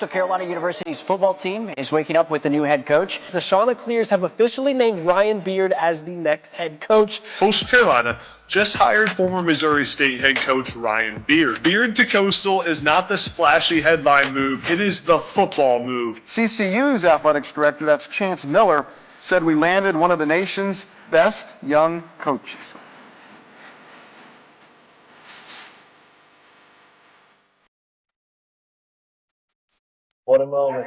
So Carolina University's football team is waking up with a new head coach. The Chanticleers have officially named Ryan Beard as the next head coach. Coastal Carolina just hired former Missouri State head coach Ryan Beard. Beard to Coastal is not the splashy headline move, it is the football move. CCU's athletics director, that's Chance Miller, said we landed one of the nation's best young coaches. What a moment.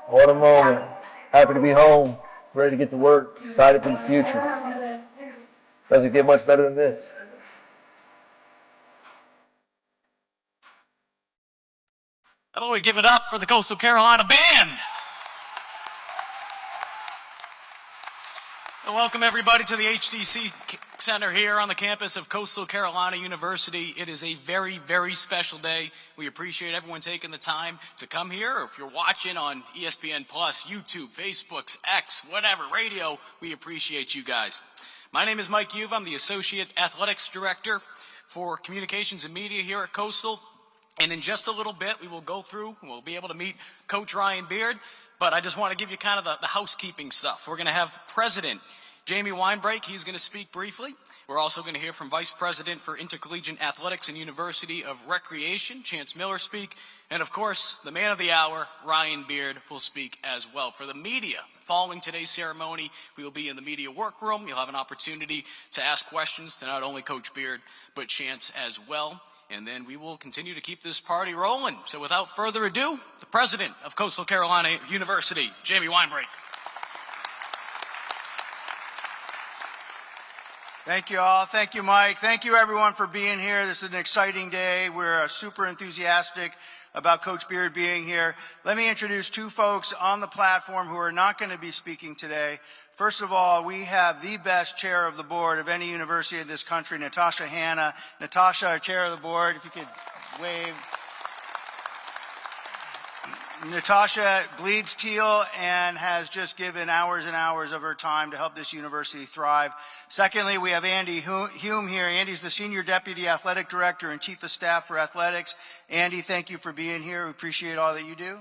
What a moment. Happy to be home, ready to get to work, excited for the future. Doesn't get much better than this. How about we give it up for the Coastal Carolina Band? And welcome everybody to the HDC Center here on the campus of Coastal Carolina University. It is a very, very special day. We appreciate everyone taking the time to come here. Or if you're watching on ESPN Plus, YouTube, Facebook, X, whatever, radio, we appreciate you guys. My name is Mike Uva. I'm the Associate Athletics Director for Communications and Media here at Coastal. And in just a little bit, we will go through, we'll be able to meet Coach Ryan Beard. But I just want to give you kind of the housekeeping stuff. We're going to have President Jamie Weinbrake. He's going to speak briefly. We're also going to hear from Vice President for Intercollegiate Athletics and University of Recreation, Chance Miller, speak. And of course, the man of the hour, Ryan Beard, will speak as well. For the media, following today's ceremony, we will be in the media workroom. You'll have an opportunity to ask questions to not only Coach Beard, but Chance as well. And then we will continue to keep this party rolling. So without further ado, the president of Coastal Carolina University, Jamie Weinbrake. Thank you all. Thank you, Mike. Thank you, everyone, for being here. This is an exciting day. We're super enthusiastic about Coach Beard being here. Let me introduce two folks on the platform who are not going to be speaking today. First of all, we have the best chair of the board of any university in this country, Natasha Hanna. Natasha, our chair of the board, if you could wave. Natasha bleeds teal and has just given hours and hours of her time to help this university thrive. Secondly, we have Andy Hume here. Andy's the Senior Deputy Athletic Director and Chief of Staff for Athletics. Andy, thank you for being here. We appreciate all that you do.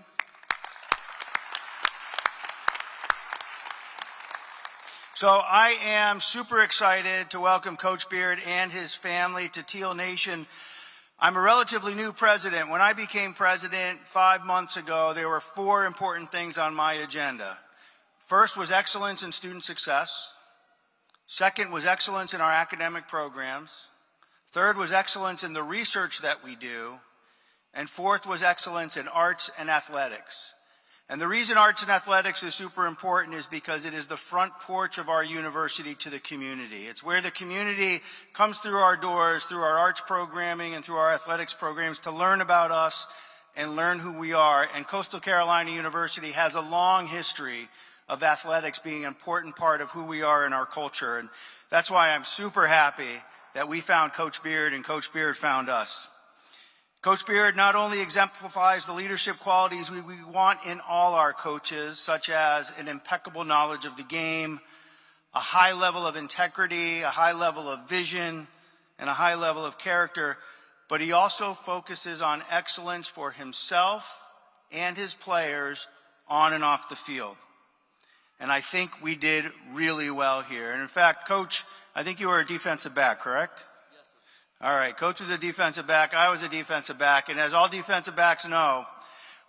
So I am super excited to welcome Coach Beard and his family to Teal Nation. I'm a relatively new president. When I became president 5 months ago, there were 4 important things on my agenda. First was excellence in student success. Second was excellence in our academic programs. Third was excellence in the research that we do. And fourth was excellence in arts and athletics. And the reason arts and athletics is super important is because it is the front porch of our university to the community. It's where the community comes through our doors, through our arts programming and through our athletics programs to learn about us and learn who we are. And Coastal Carolina University has a long history of athletics being an important part of who we are in our culture. And that's why I'm super happy that we found Coach Beard and Coach Beard found us. Coach Beard not only exemplifies the leadership qualities we want in all our coaches, such as an impeccable knowledge of the game, a high level of integrity, a high level of vision, and a high level of character, but he also focuses on excellence for himself and his players on and off the field. And I think we did really well here. And in fact, Coach, I think you were a defensive back, correct? All right, Coach was a defensive back, I was a defensive back, and as all defensive backs know,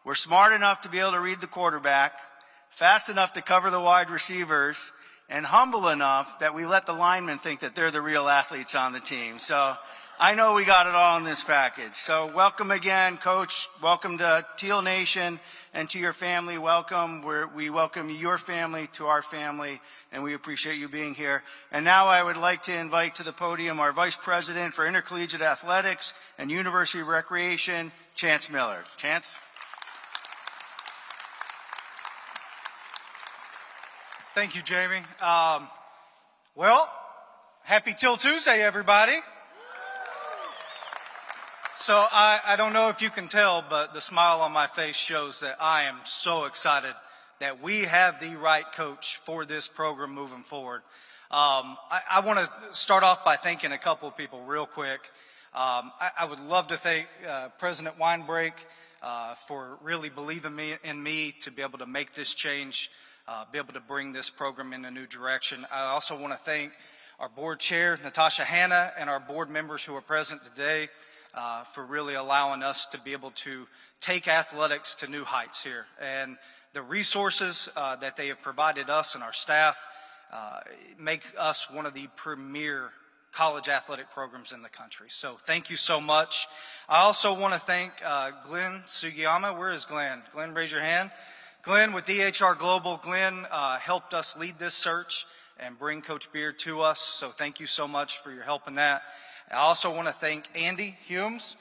we're smart enough to be able to read the quarterback, fast enough to cover the wide receivers, and humble enough that we let the linemen think that they're the real athletes on the team. So I know we got it all in this package. So welcome again, Coach. Welcome to Teal Nation and to your family. Welcome. We welcome your family to our family, and we appreciate you being here. And now I would like to invite to the podium our Vice President for Intercollegiate Athletics and University of Recreation, Chance Miller. Chance? Thank you, Jamie. Well, happy Till Tuesday, everybody. So I don't know if you can tell, but the smile on my face shows that I am so excited that we have the right coach for this program moving forward. I want to start off by thanking a couple of people real quick. I would love to thank President Weinbrake, for really believing in me to be able to make this change, be able to bring this program in a new direction. I also want to thank our board chair, Natasha Hanna, and our board members who are present today for really allowing us to be able to take athletics to new heights here. And the resources that they have provided us and our staff make us one of the premier college athletic programs in the country. So thank you so much. I also want to thank Glenn Sugiyama. Where is Glenn? Glenn, raise your hand. Glenn with DHR Global. Glenn helped us lead this search and bring Coach Beard to us. So thank you so much for your help in that. I also want to thank Andy Humes.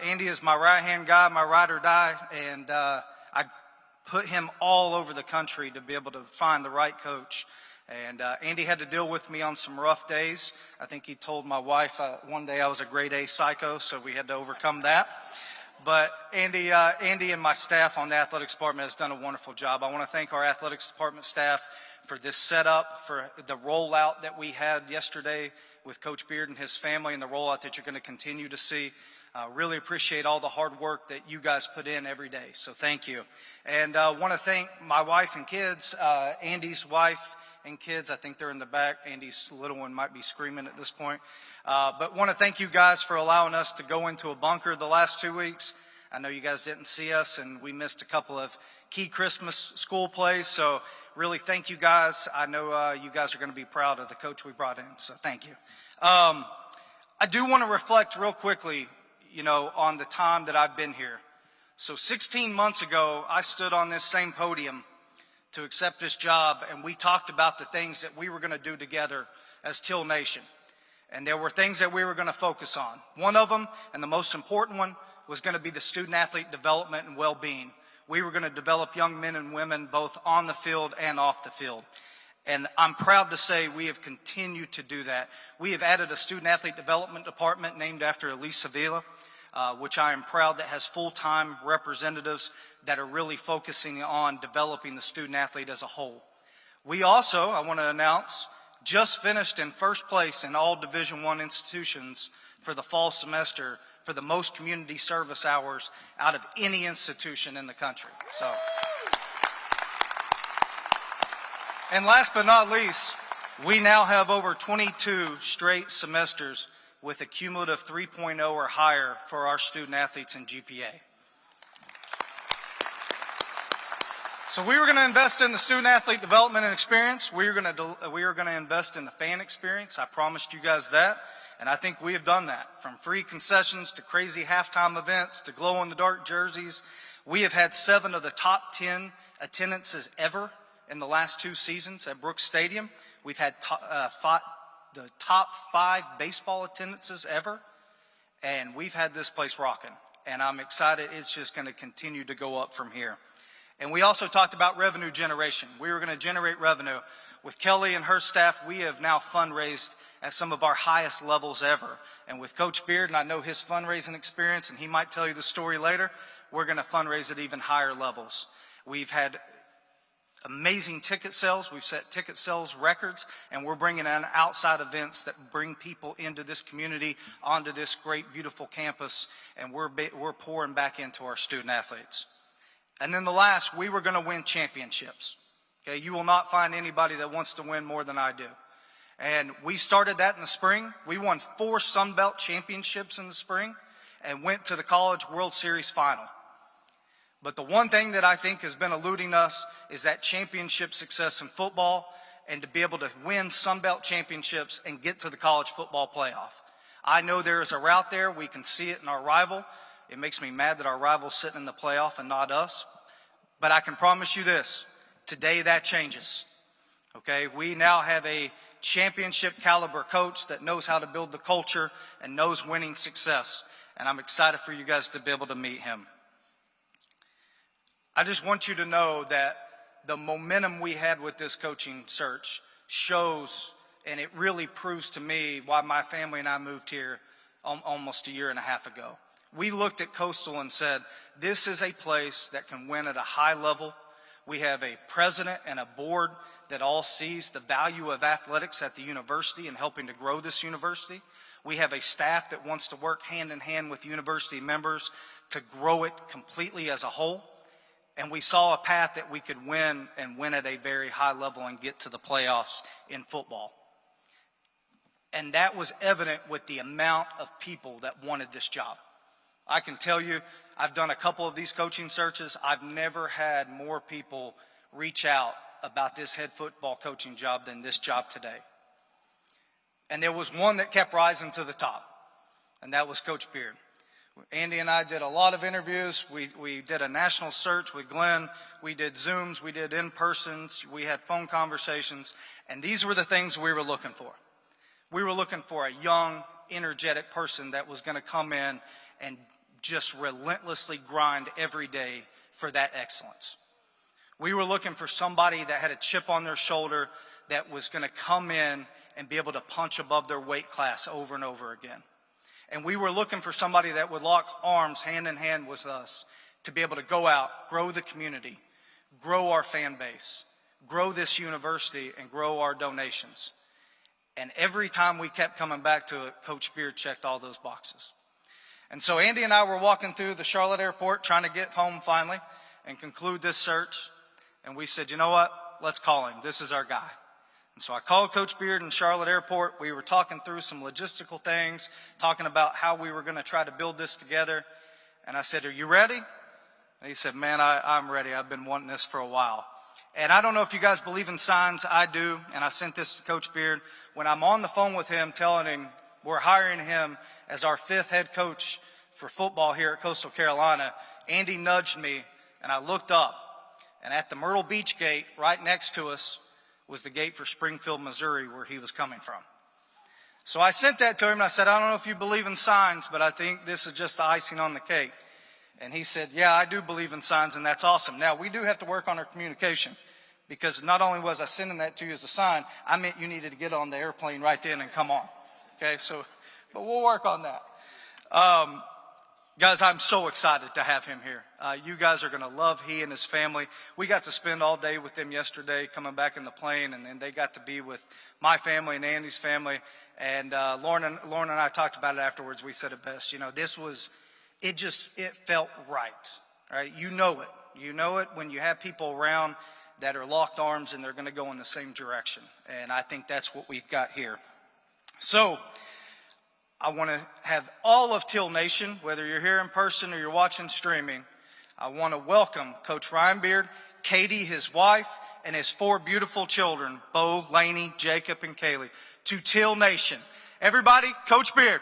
Andy is my right-hand guy, my ride or die, and I put him all over the country to be able to find the right coach. And Andy had to deal with me on some rough days. I think he told my wife one day I was a grade A psycho, so we had to overcome that. But Andy and my staff on the athletics department has done a wonderful job. I want to thank our athletics department staff for this setup, for the rollout that we had yesterday with Coach Beard and his family, and the rollout that you're going to continue to see. Really appreciate all the hard work that you guys put in every day, so thank you. And I want to thank my wife and kids, Andy's wife and kids. I think they're in the back. Andy's little one might be screaming at this point. But want to thank you guys for allowing us to go into a bunker the last 2 weeks. I know you guys didn't see us, and we missed a couple of key Christmas school plays, so really thank you guys. I know you guys are going to be proud of the coach we brought in, so thank you. I do want to reflect real quickly, on the time that I've been here. So 16 months ago, I stood on this same podium to accept this job, and we talked about the things that we were going to do together as Teal Nation. And there were things that we were going to focus on. One of them, and the most important one, was going to be the student-athlete development and well-being. We were going to develop young men and women both on the field and off the field. And I'm proud to say we have continued to do that. We have added a student-athlete development department named after Elise Sevilla, which I am proud that has full-time representatives that are really focusing on developing the student-athlete as a whole. We also, I want to announce, just finished in first place in all Division I institutions for the fall semester for the most community service hours out of any institution in the country. So, and last but not least, we now have over 22 straight semesters with a cumulative 3.0 or higher for our student athletes in GPA. So we were going to invest in the student athlete development and experience. We are going to invest in the fan experience. I promised you guys that, and I think we have done that. From free concessions to crazy halftime events to glow-in-the-dark jerseys, we have had 7 of the top 10 attendances ever in the last 2 seasons at Brooks Stadium. We've had the top 5 baseball attendances ever, and we've had this place rocking. And I'm excited it's just going to continue to go up from here. And we also talked about revenue generation. We were going to generate revenue. With Kelly and her staff, we have now fundraised at some of our highest levels ever. And with Coach Beard, and I know his fundraising experience, and he might tell you the story later, we're going to fundraise at even higher levels. We've had amazing ticket sales. We've set ticket sales records, and we're bringing in outside events that bring people into this community, onto this great, beautiful campus, and we're pouring back into our student athletes. And then the last, we were going to win championships. Okay, you will not find anybody that wants to win more than I do. And we started that in the spring. We won 4 Sun Belt championships in the spring and went to the College World Series final. But the one thing that I think has been eluding us is that championship success in football and to be able to win Sun Belt championships and get to the college football playoff. I know there is a route there. We can see it in our rival. It makes me mad that our rival's sitting in the playoff and not us. But I can promise you this, today that changes. Okay, we now have a championship caliber coach that knows how to build the culture and knows winning success. And I'm excited for you guys to be able to meet him. I just want you to know that the momentum we had with this coaching search shows, and it really proves to me why my family and I moved here almost a year and a half ago. We looked at Coastal and said, this is a place that can win at a high level. We have a president and a board that all sees the value of athletics at the university and helping to grow this university. We have a staff that wants to work hand in hand with university members to grow it completely as a whole. And we saw a path that we could win and win at a very high level and get to the playoffs in football. And that was evident with the amount of people that wanted this job. I can tell you, I've done a couple of these coaching searches. I've never had more people reach out about this head football coaching job than this job today. And there was one that kept rising to the top, and that was Coach Beard. Andy and I did a lot of interviews. We did a national search with Glenn. We did Zooms. We did in-persons. We had phone conversations. And these were the things we were looking for. We were looking for a young, energetic person that was going to come in and just relentlessly grind every day for that excellence. We were looking for somebody that had a chip on their shoulder that was going to come in and be able to punch above their weight class over and over again. And we were looking for somebody that would lock arms hand in hand with us to be able to go out, grow the community, grow our fan base, grow this university, and grow our donations. And every time we kept coming back to it, Coach Beard checked all those boxes. And so Andy and I were walking through the Charlotte airport trying to get home finally and conclude this search. And we said, you know what? Let's call him. This is our guy. And so I called Coach Beard in Charlotte airport. We were talking through some logistical things, talking about how we were going to try to build this together. And I said, are you ready? And he said, man, I'm ready. I've been wanting this for a while. And I don't know if you guys believe in signs. I do. And I sent this to Coach Beard. When I'm on the phone with him telling him we're hiring him as our 5th head coach for football here at Coastal Carolina, Andy nudged me, and I looked up. And at the Myrtle Beach gate, right next to us, was the gate for Springfield, Missouri, where he was coming from. So I sent that to him, and I said, I don't know if you believe in signs, but I think this is just the icing on the cake. And he said, yeah, I do believe in signs, and that's awesome. Now, we do have to work on our communication, because not only was I sending that to you as a sign, I meant you needed to get on the airplane right then and come on. Okay, so, but we'll work on that. Guys, I'm so excited to have him here. You guys are going to love he and his family. We got to spend all day with them yesterday coming back in the plane, and then they got to be with my family and Andy's family. And Lauren and I talked about it afterwards. We said it best. You know, it felt right? You know it. You know it when you have people around that are locked arms and they're going to go in the same direction. And I think that's what we've got here. So I want to have all of Teal Nation, whether you're here in person or you're watching streaming, I want to welcome Coach Ryan Beard, Katie, his wife, and his 4 beautiful children, Bo, Lainey, Jacob, and Kaylee, to Teal Nation. Everybody, Coach Beard.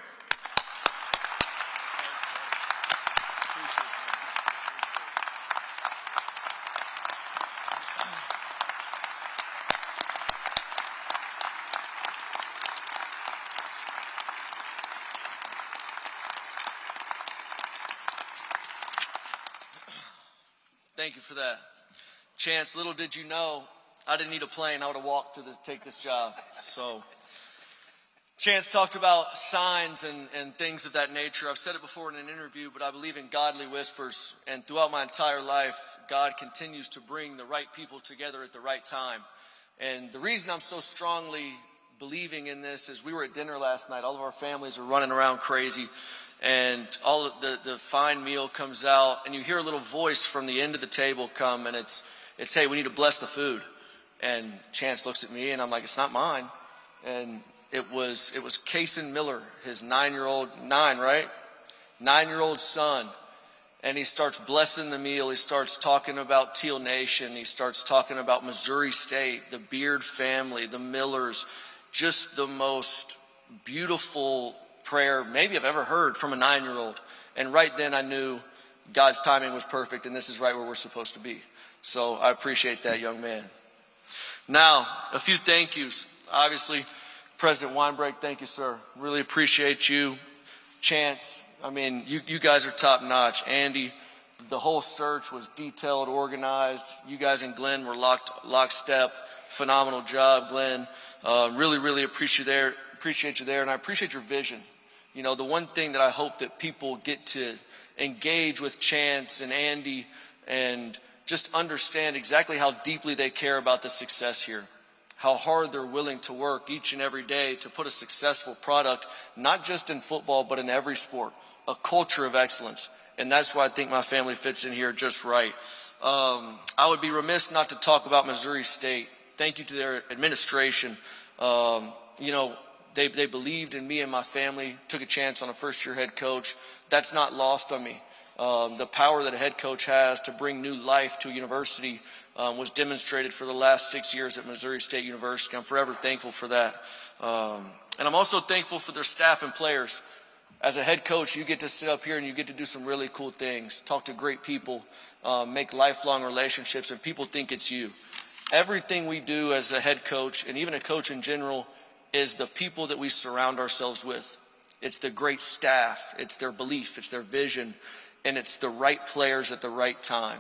Thank you for that. Chance, little did you know, I didn't need a plane. I would have walked to take this job. So, Chance talked about signs and things of that nature. I've said it before in an interview, but I believe in godly whispers. And throughout my entire life, God continues to bring the right people together at the right time. And the reason I'm so strongly believing in this is we were at dinner last night. All of our families are running around crazy. And all of the fine meal comes out, and you hear a little voice from the end of the table come, and it's hey, we need to bless the food. And Chance looks at me, and I'm like, it's not mine. And it was Kason Miller, his 9-year-old son. And he starts blessing the meal. He starts talking about Teal Nation. He starts talking about Missouri State, the Beard family, the Millers, just the most beautiful prayer maybe I've ever heard from a 9-year-old. And right then I knew God's timing was perfect, and this is right where we're supposed to be. So I appreciate that, young man. Now, a few thank yous. Obviously, President Weinbrecht, thank you, sir. Really appreciate you. Chance, I mean, you guys are top notch. Andy, the whole search was detailed, organized. You guys and Glenn were lockstep. Phenomenal job, Glenn. Really appreciate you there, and I appreciate your vision. You know, the one thing that I hope that people get to engage with Chance and Andy and just understand exactly how deeply they care about the success here. how hard they're willing to work each and every day to put a successful product, not just in football, but in every sport, a culture of excellence. And that's why I think my family fits in here just right. I would be remiss not to talk about Missouri State. Thank you to their administration. They believed in me and my family, took a chance on a first-year head coach. That's not lost on me. The power that a head coach has to bring new life to a university was demonstrated for the last 6 years at Missouri State University. I'm forever thankful for that. And I'm also thankful for their staff and players. As a head coach, you get to sit up here and you get to do some really cool things, talk to great people, make lifelong relationships, and people think it's you. Everything we do as a head coach, and even a coach in general, is the people that we surround ourselves with. It's the great staff, it's their belief, it's their vision, and it's the right players at the right time.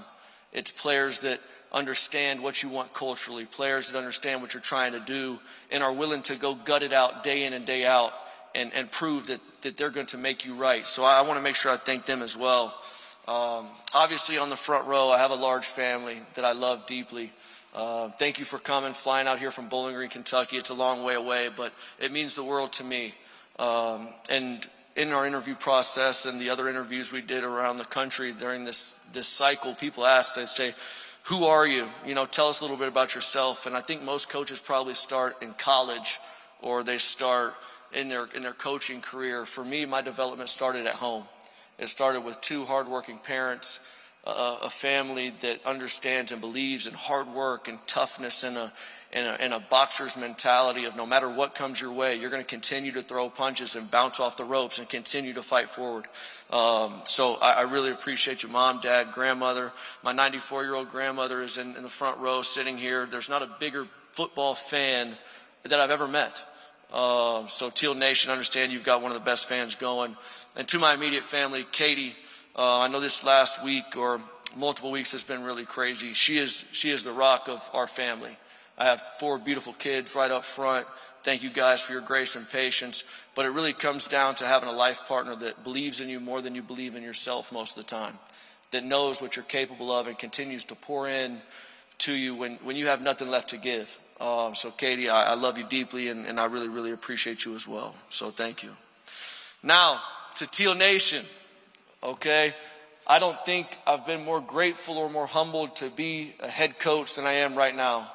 It's players that understand what you want culturally, players that understand what you're trying to do and are willing to go gut it out day in and day out and prove that they're going to make you right. So I want to make sure I thank them as well. Obviously on the front row, I have a large family that I love deeply. Thank you for coming, flying out here from Bowling Green, Kentucky. It's a long way away, but it means the world to me. And in our interview process and the other interviews we did around the country during this cycle, people ask, they say, who are you? Tell us a little bit about yourself. And I think most coaches probably start in college or they start in their coaching career. For me, my development started at home. It started with two hardworking parents, a family that understands and believes in hard work and toughness and a boxer's mentality of no matter what comes your way, you're going to continue to throw punches and bounce off the ropes and continue to fight forward. So I really appreciate you, Mom, Dad, grandmother. My 94-year-old grandmother is in the front row sitting here. There's not a bigger football fan that I've ever met. So Teal Nation, understand you've got one of the best fans going. And to my immediate family, Katie, I know this last week or multiple weeks has been really crazy. She is the rock of our family. I have 4 beautiful kids right up front. Thank you guys for your grace and patience. But it really comes down to having a life partner that believes in you more than you believe in yourself most of the time, that knows what you're capable of and continues to pour in to you when you have nothing left to give. So Katie, I love you deeply, and I really, really appreciate you as well. So thank you. Now, to Teal Nation, okay? I don't think I've been more grateful or more humbled to be a head coach than I am right now.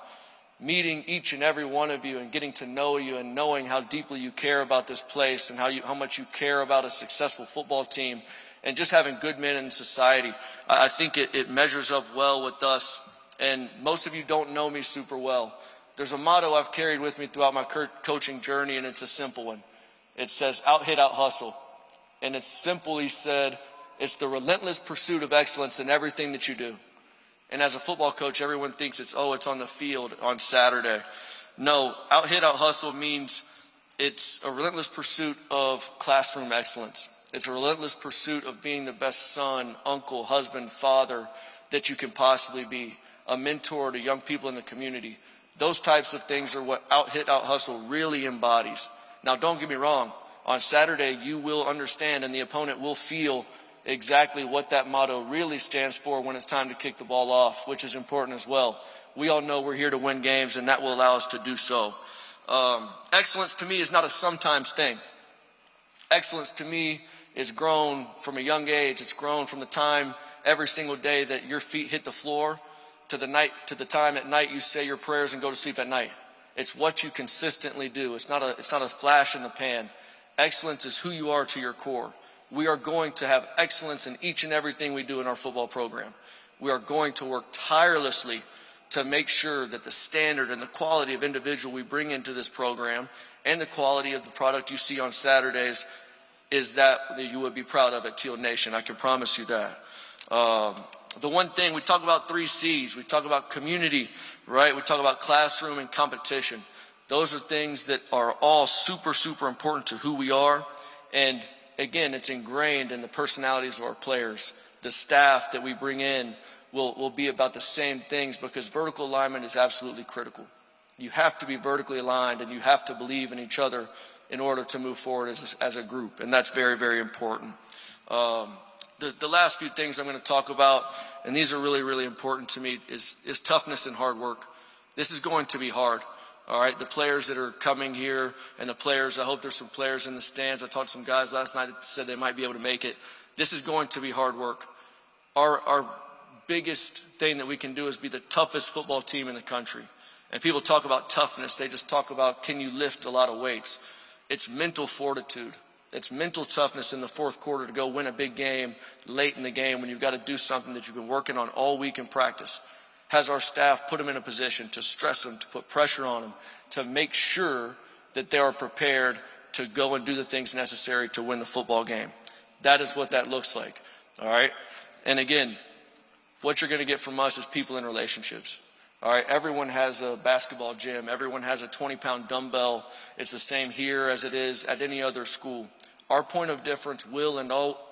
Meeting each and every one of you and getting to know you and knowing how deeply you care about this place and how much you care about a successful football team and just having good men in society. I think it measures up well with us. And most of you don't know me super well. There's a motto I've carried with me throughout my coaching journey, and it's a simple one. It says, out hit, out hustle. And it's simply said, it's the relentless pursuit of excellence in everything that you do. And as a football coach, everyone thinks it's on the field on Saturday. No, out hit, out hustle means it's a relentless pursuit of classroom excellence. It's a relentless pursuit of being the best son, uncle, husband, father that you can possibly be, a mentor to young people in the community. Those types of things are what out hit, out hustle really embodies. Now, don't get me wrong. On Saturday, you will understand and the opponent will feel exactly what that motto really stands for when it's time to kick the ball off, which is important as well. We all know we're here to win games, and that will allow us to do so. Excellence to me is not a sometimes thing. Excellence to me is grown from a young age. It's grown from the time every single day that your feet hit the floor to the time at night you say your prayers and go to sleep at night. It's what you consistently do. It's not a flash in the pan. Excellence is who you are to your core. We are going to have excellence in each and everything we do in our football program. We are going to work tirelessly to make sure that the standard and the quality of individual we bring into this program and the quality of the product you see on Saturdays is that you would be proud of at Teal Nation. I can promise you that. The one thing, we talk about 3 C's. We talk about community, right? We talk about classroom and competition. Those are things that are all super, super important to who we are. And again, it's ingrained in the personalities of our players. The staff that we bring in will be about the same things because vertical alignment is absolutely critical. You have to be vertically aligned and you have to believe in each other in order to move forward as a group. And that's very, very important. The last few things I'm going to talk about, and these are really, really important to me, is toughness and hard work. This is going to be hard. All right, the players that are coming here and the players, I hope there's some players in the stands. I talked to some guys last night that said they might be able to make it. This is going to be hard work. Our biggest thing that we can do is be the toughest football team in the country. And people talk about toughness. They just talk about, can you lift a lot of weights? It's mental fortitude. It's mental toughness in the fourth quarter to go win a big game late in the game when you've got to do something that you've been working on all week in practice. Has our staff put them in a position to stress them, to put pressure on them, to make sure that they are prepared to go and do the things necessary to win the football game. That is what that looks like, all right? And again, what you're going to get from us is people in relationships. All right, everyone has a basketball gym. Everyone has a 20-pound dumbbell. It's the same here as it is at any other school. Our point of difference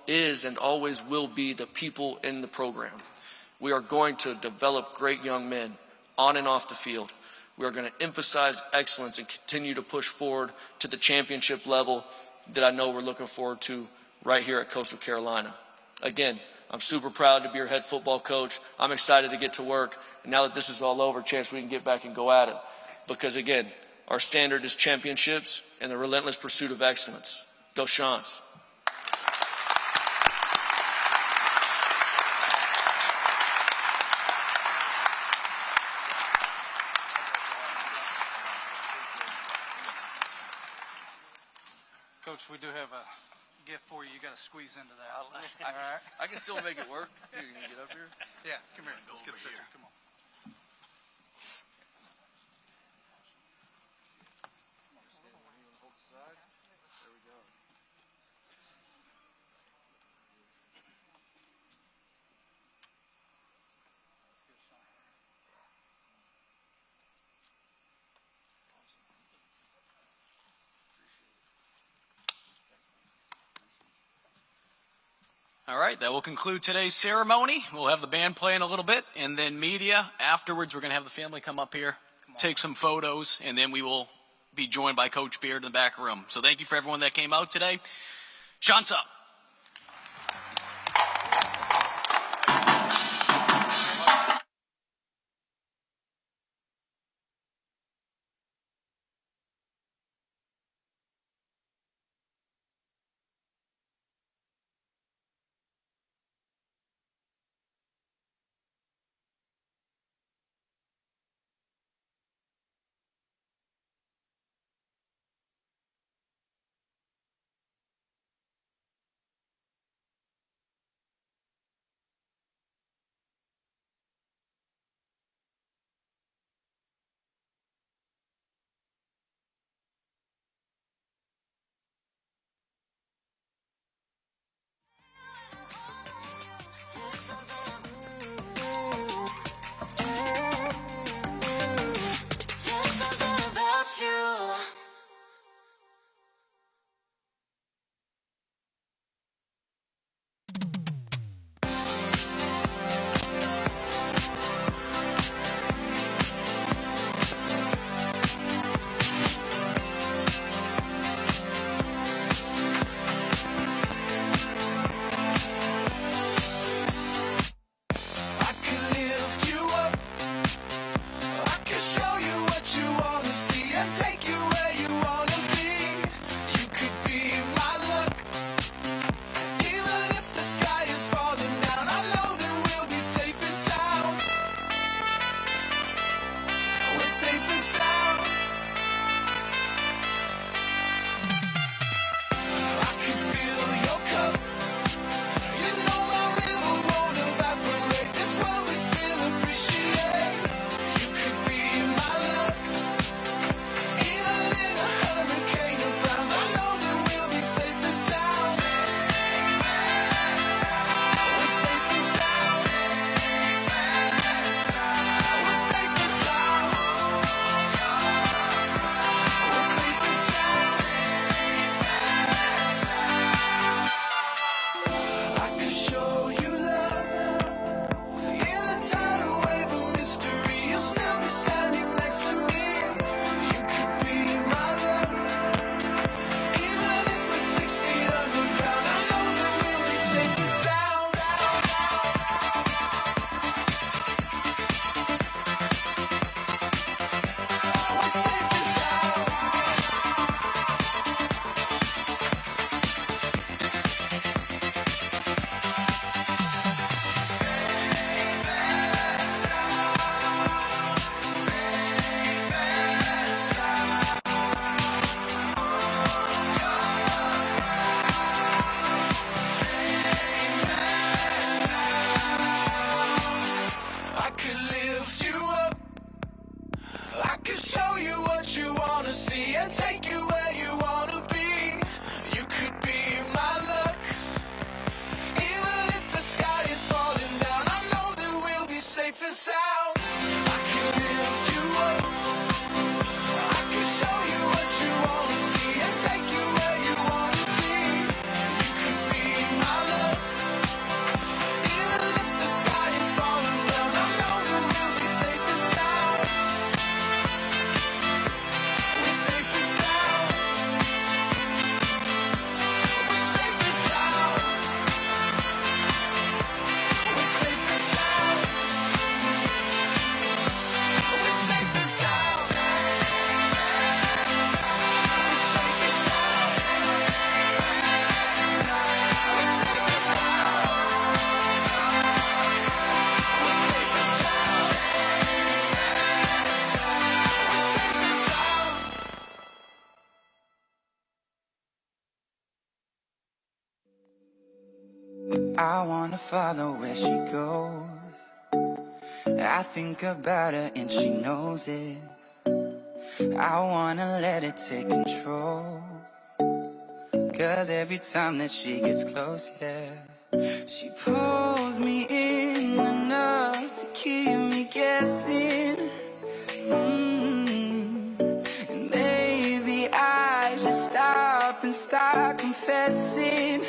is and always will be the people in the program. We are going to develop great young men on and off the field. We are going to emphasize excellence and continue to push forward to the championship level that I know we're looking forward to right here at Coastal Carolina. Again, I'm super proud to be your head football coach. I'm excited to get to work. And now that this is all over, chance we can get back and go at it. Because again, our standard is championships and the relentless pursuit of excellence. Go Shants. Coach, we do have a gift for you. You got to squeeze into that. All right. I can still make it work. Here, you can get up here. Yeah, come here. Let's get a picture. Come on. There we go. All right, that will conclude today's ceremony. We'll have the band playing a little bit, and then media. Afterwards, we're going to have the family come up here, take some photos, and then we will be joined by Coach Beard in the back room. So thank you for everyone that came out today. Shants up. I wanna follow where she goes. I think about her and she knows it. I wanna let it take control. 'Cause every time that she gets close, yeah, she pulls me in enough to keep me guessing. And maybe I should stop and start confessing.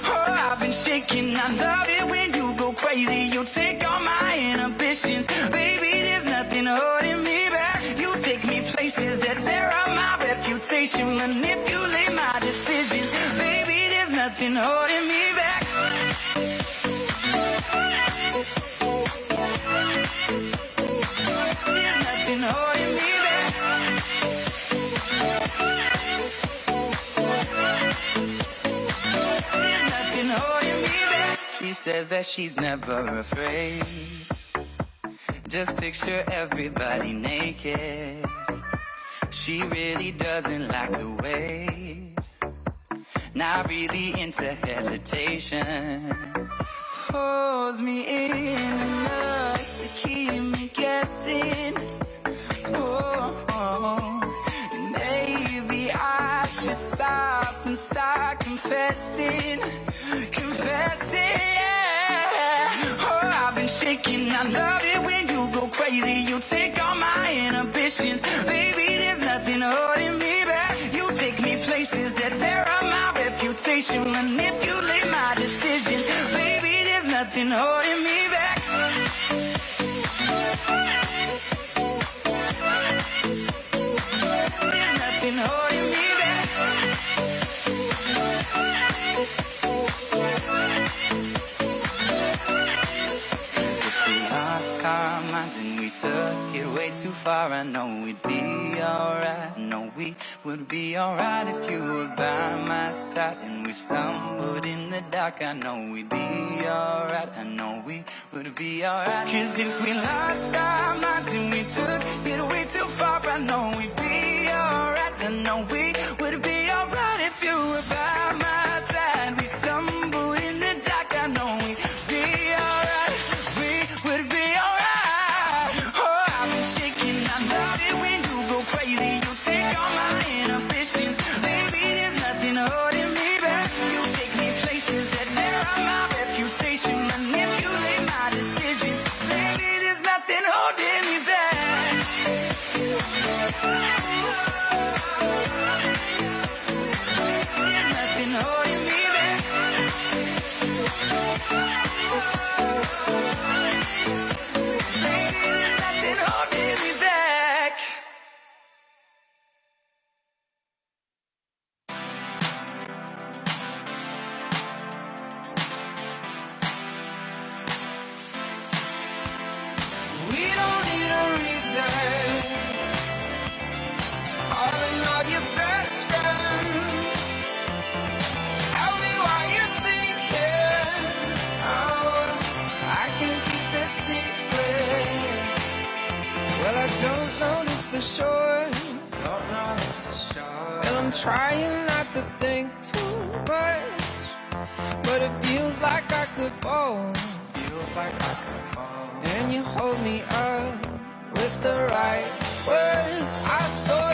Oh, I've been shaking. I love it when you go crazy. You take all my inhibitions. Baby, there's nothing holding me back. You take me places that tear up my reputation. Manipulate my decisions. Baby, there's nothing holding me back. There's nothing holding me back. There's nothing holding me back. She says that she's never afraid. Just picture everybody naked. She really doesn't like to wait. Not really into hesitation. Pulls me in enough to keep me guessing. And maybe I should stop and start confessing. Oh, I've been shaking. I love it when you go crazy. You take all my inhibitions. Baby, there's nothing holding me back. You take me places that tear up my reputation. Manipulate my decisions. Baby, there's nothing holding me back. There's nothing holding me back. Lost our minds and we took it way too far. I know we'd be alright. I know we would be alright if you were by my side. And we stumbled in the dark. I know we'd be alright. I know we would be alright. 'Cause if we lost our minds and we took it way too far, I know we'd be alright. I know we would be alright if you were by my side. We stumbled in the dark. I know we'd be alright. We would be alright. Oh, I've been shaking. I love it when you go crazy. You take all my inhibitions. Baby, there's nothing holding me back. You take me places that tear up my reputation. Manipulate my decisions. Baby, there's nothing holding me back. There's nothing holding me back. Baby, there's nothing holding me back. We don't need a reason. Calling all your best friends. Tell me why you're thinking. Oh, I can keep it secret. Well, I don't know this for sure. Don't know this for sure. And I'm trying not to think too much. But it feels like I could fall. Feels like I could fall. And you hold me up with the right words. I saw